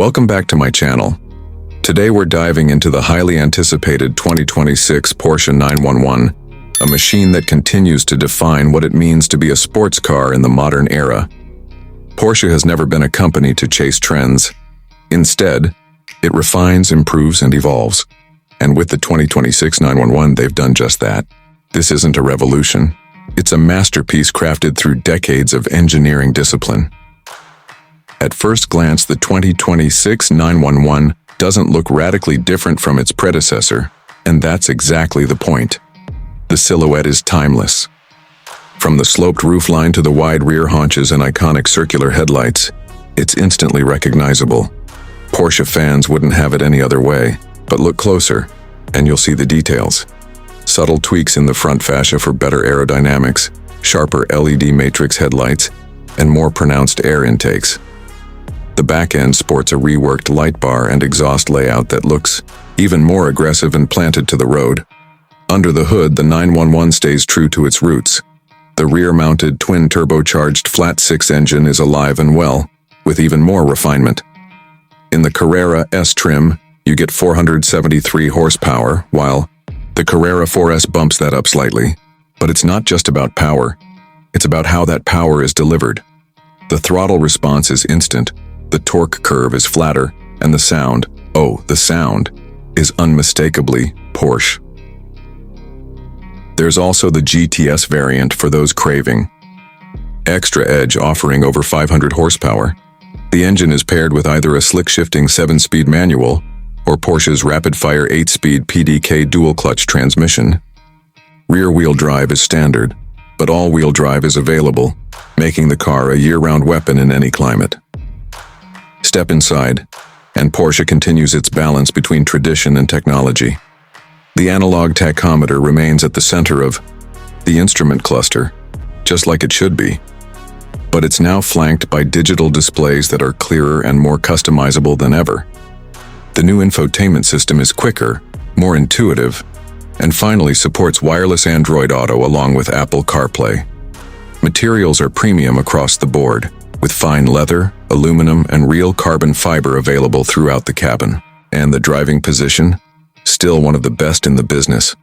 Welcome back to my channel. Today we're diving into the highly anticipated 2026 Porsche 911, a machine that continues to define what it means to be a sports car in the modern era. Porsche has never been a company to chase trends. Instead, it refines, improves, and evolves. And with the 2026 911, they've done just that. This isn't a revolution. It's a masterpiece crafted through decades of engineering discipline. At first glance, the 2026 911 doesn't look radically different from its predecessor, and that's exactly the point. The silhouette is timeless. From the sloped roofline to the wide rear haunches and iconic circular headlights, it's instantly recognizable. Porsche fans wouldn't have it any other way, but look closer, and you'll see the details. Subtle tweaks in the front fascia for better aerodynamics, sharper LED matrix headlights, and more pronounced air intakes. The back end sports a reworked light bar and exhaust layout that looks even more aggressive and planted to the road. Under the hood, the 911 stays true to its roots. The rear-mounted twin-turbocharged flat-six engine is alive and well, with even more refinement. In the Carrera S trim, you get 473 horsepower, while the Carrera 4S bumps that up slightly. But it's not just about power. It's about how that power is delivered. The throttle response is instant. The torque curve is flatter, and the sound is unmistakably Porsche. There's also the GTS variant for those craving extra edge, offering over 500 horsepower. The engine is paired with either a slick-shifting 7-speed manual or Porsche's rapid-fire 8-speed PDK dual-clutch transmission. Rear-wheel drive is standard, but all-wheel drive is available, making the car a year-round weapon in any climate. Step inside, and Porsche continues its balance between tradition and technology. The analog tachometer remains at the center of the instrument cluster, just like it should be. But it's now flanked by digital displays that are clearer and more customizable than ever. The new infotainment system is quicker, more intuitive, and finally supports wireless Android Auto along with Apple CarPlay. Materials are premium across the board, with fine leather, aluminum, and real carbon fiber available throughout the cabin. And the driving position? Still one of the best in the business.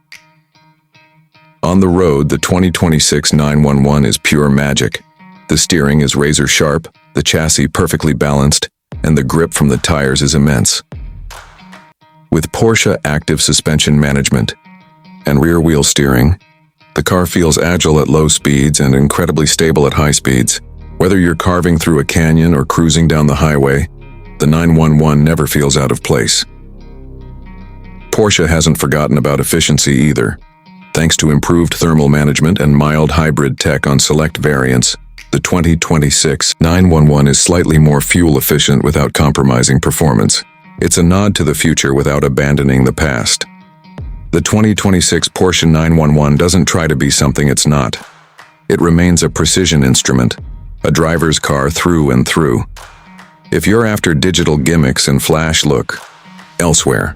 On the road, the 2026 911 is pure magic. The steering is razor sharp, the chassis perfectly balanced, and the grip from the tires is immense. With Porsche active suspension management and rear-wheel steering, the car feels agile at low speeds and incredibly stable at high speeds. Whether you're carving through a canyon or cruising down the highway, the 911 never feels out of place. Porsche hasn't forgotten about efficiency either. Thanks to improved thermal management and mild hybrid tech on select variants, the 2026 911 is slightly more fuel efficient without compromising performance. It's a nod to the future without abandoning the past. The 2026 Porsche 911 doesn't try to be something it's not. It remains a precision instrument, a driver's car through and through. If you're after digital gimmicks and flash, look elsewhere.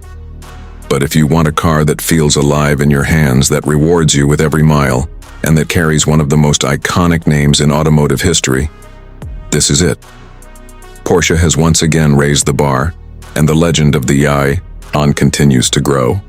But if you want a car that feels alive in your hands, that rewards you with every mile, and that carries one of the most iconic names in automotive history, this is it. Porsche has once again raised the bar, and the legend of the Eye continues to grow.